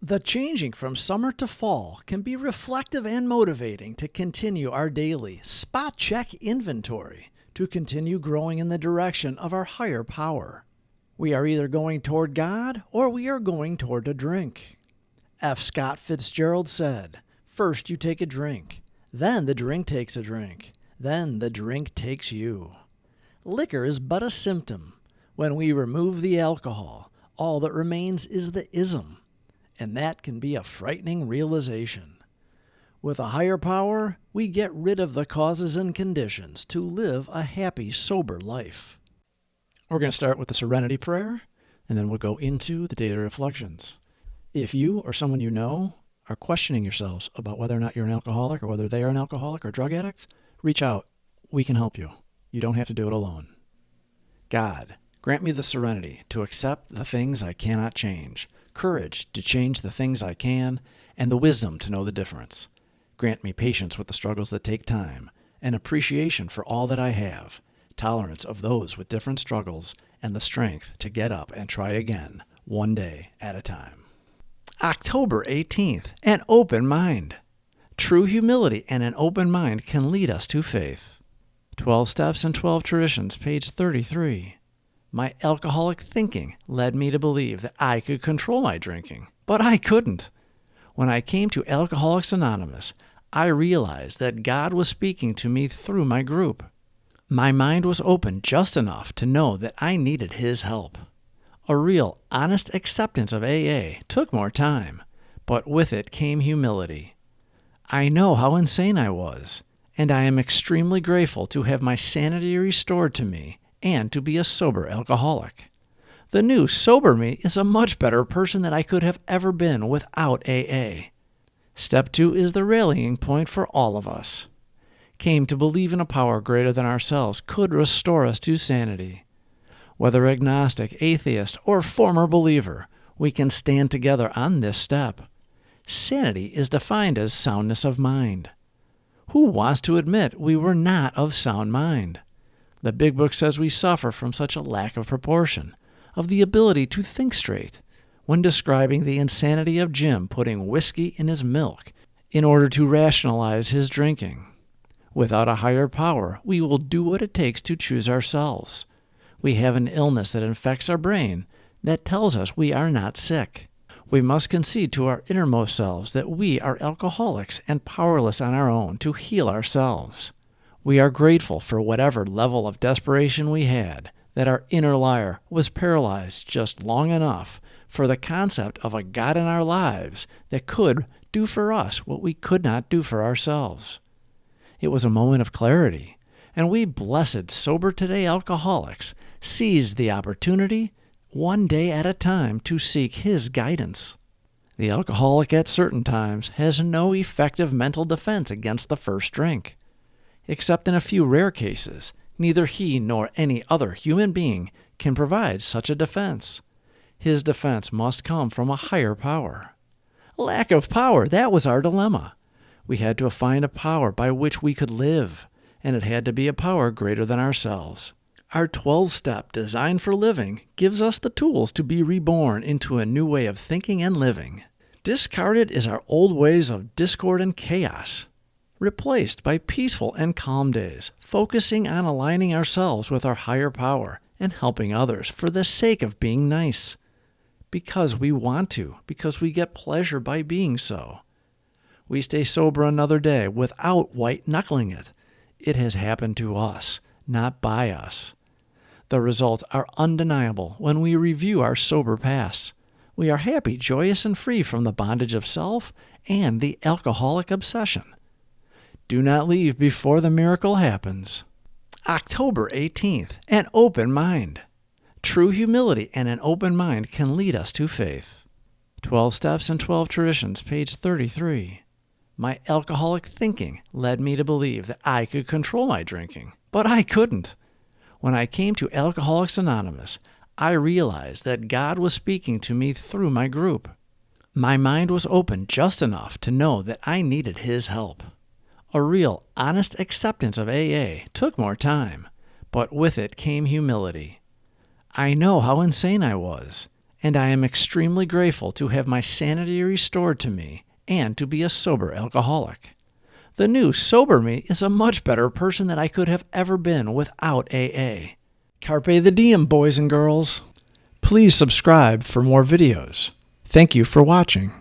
The changing from summer to fall can be reflective and motivating to continue our daily spot check inventory to continue growing in the direction of our higher power. We are either going toward God or we are going toward a drink. F. Scott Fitzgerald said, "First you take a drink, then the drink takes a drink, then the drink takes you." Liquor is but a symptom. When we remove the alcohol, all that remains is the ism. And that can be a frightening realization. With a higher power, we get rid of the causes and conditions to live a happy, sober life. We're going to start with the Serenity Prayer, and then we'll go into the daily reflections. If you or someone you know are questioning yourselves about whether or not you're an alcoholic or whether they are an alcoholic or drug addict, reach out. We can help you. You don't have to do it alone. God, grant me the serenity to accept the things I cannot change, courage to change the things I can, and the wisdom to know the difference. Grant me patience with the struggles that take time, an appreciation for all that I have, tolerance of those with different struggles, and the strength to get up and try again, one day at a time. October 18th, an open mind. True humility and an open mind can lead us to faith. 12 Steps and 12 Traditions, page 33. My alcoholic thinking led me to believe that I could control my drinking, but I couldn't. When I came to Alcoholics Anonymous, I realized that God was speaking to me through my group. My mind was open just enough to know that I needed His help. A real, honest acceptance of AA took more time, but with it came humility. I know how insane I was, and I am extremely grateful to have my sanity restored to me and to be a sober alcoholic. The new sober me is a much better person than I could have ever been without AA. Step 2 is the rallying point for all of us. Came to believe in a power greater than ourselves could restore us to sanity. Whether agnostic, atheist, or former believer, we can stand together on this step. Sanity is defined as soundness of mind. Who wants to admit we were not of sound mind? The Big Book says we suffer from such a lack of proportion, of the ability to think straight, when describing the insanity of Jim putting whiskey in his milk in order to rationalize his drinking. Without a higher power, we will do what it takes to choose ourselves. We have an illness that infects our brain that tells us we are not sick. We must concede to our innermost selves that we are alcoholics and powerless on our own to heal ourselves. We are grateful for whatever level of desperation we had, that our inner liar was paralyzed just long enough for the concept of a God in our lives that could do for us what we could not do for ourselves. It was a moment of clarity, and we blessed sober today alcoholics seized the opportunity, one day at a time, to seek His guidance. The alcoholic at certain times has no effective mental defense against the first drink. Except in a few rare cases, neither he nor any other human being can provide such a defense. His defense must come from a higher power. Lack of power, that was our dilemma. We had to find a power by which we could live, and it had to be a power greater than ourselves. Our 12-step design for living gives us the tools to be reborn into a new way of thinking and living. Discarded is our old ways of discord and chaos, replaced by peaceful and calm days, focusing on aligning ourselves with our higher power and helping others for the sake of being nice. Because we want to, because we get pleasure by being so. We stay sober another day without white-knuckling it. It has happened to us, not by us. The results are undeniable when we review our sober past. We are happy, joyous, and free from the bondage of self and the alcoholic obsession. Do not leave before the miracle happens. October 18th, an open mind. True humility and an open mind can lead us to faith. 12 Steps and 12 Traditions, page 33. My alcoholic thinking led me to believe that I could control my drinking, but I couldn't. When I came to Alcoholics Anonymous, I realized that God was speaking to me through my group. My mind was open just enough to know that I needed His help. A real, honest acceptance of AA took more time, but with it came humility. I know how insane I was, and I am extremely grateful to have my sanity restored to me and to be a sober alcoholic. The new sober me is a much better person than I could have ever been without AA. Carpe the diem, boys and girls. Please subscribe for more videos. Thank you for watching.